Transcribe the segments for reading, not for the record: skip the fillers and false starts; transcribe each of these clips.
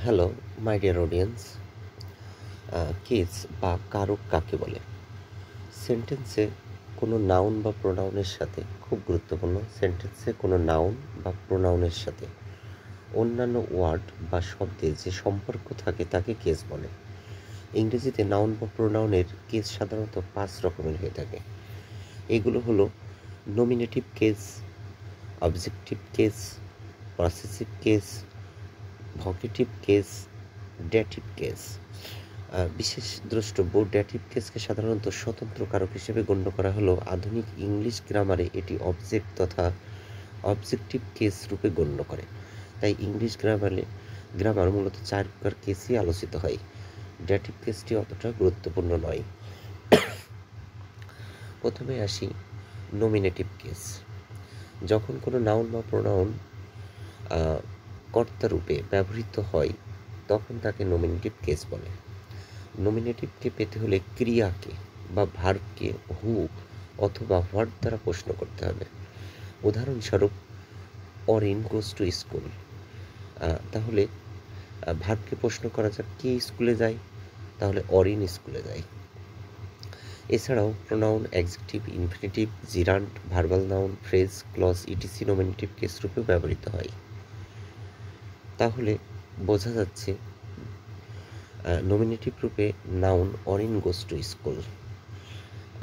Hello my dear audience. Case বা কারক কাকে বলে? সেন্টেন্সে কোনো নাউন বা প্রোনাউনের সাথে, খুব গুরুত্বপূর্ণ, সেন্টেন্সে কোনো নাউন বা প্রোনাউনের সাথে অন্যান্য ওয়ার্ড বা শব্দের যে সম্পর্ক থাকে তাকে কেস বলে। ইংরেজিতে নাউন বা প্রোনাউনের কেস সাধারণত 5 রকমের হয়ে থাকে। এগুলো হলো nominative case, objective case, possessive case, vocative case, dative case. বিশেষ দ্রষ্টব্য, ডেটিভ কেসকে সাধারণত স্বতন্ত্র কারক হিসেবে গণ্য করা হলেও আধুনিক ইংলিশ গ্রামারে এটি অবজেক্ট তথা অবজেক্টিভ কেস রূপে গণ্য করে। তাই ইংলিশ গ্রামার মূলত 4 প্রকার কেসই আলোচিত হয়। ডেটিভ কেসটি অতটা গুরুত্বপূর্ণ নয়। প্রথমে আসি নমিনেটিভ কেস। যখন কোনো নাউন বা প্রোনাউন কর্তা রূপে ব্যবহৃত হয় তখন তাকে নমিনেটিভ কেস বলে। নমিনেটিভকে পেতে হলে ক্রিয়াকে বা ভার্বকে হু অথবা হোয়াট দ্বারা প্রশ্ন করতে হবে। উদাহরণস্বরূপ, অরিন গোজ টু স্কুল। তাহলে ভার্বকে প্রশ্ন করা যাক, কে স্কুলে যায়? তাহলে অরিন স্কুলে যায়। এছাড়াও pronoun, adjective, infinitive, gerund, verbal noun, phrase, clause etc nominative case রূপে ব্যবহৃত হয়। তাহলে বোঝা যাচ্ছে নমিনেটিভ রূপে noun Arin goes to school,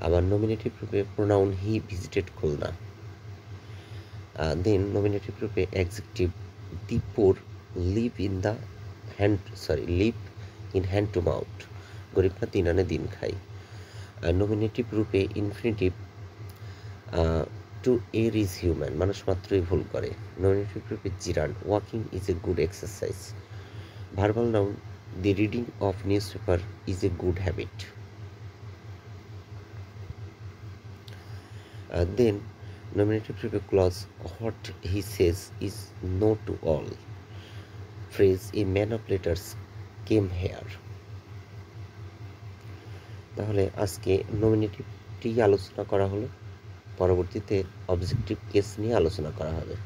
আবার নমিনেটিভ রূপে pronoun he visited Khulna. Then nominative রূপে adjective the poor live in hand to mouth. গরিবরা দিন আনে দিন খায়। নমিনেটিভ রূপে infinitive to err is human, মানুষ মাত্রই ভুল করে। নমিনেটিভ রূপে gerund, walking is a good exercise. Verbal noun, the reading of news paper is a good habit. Then nominative রূপে clause, what he says is no to all. Phrase, a man of letters came here. তাহলে আজকে নমিনেটিভটি আলোচনা করা হলো, পরবর্তীতে objective case নিয়ে আলোচনা করা হবে।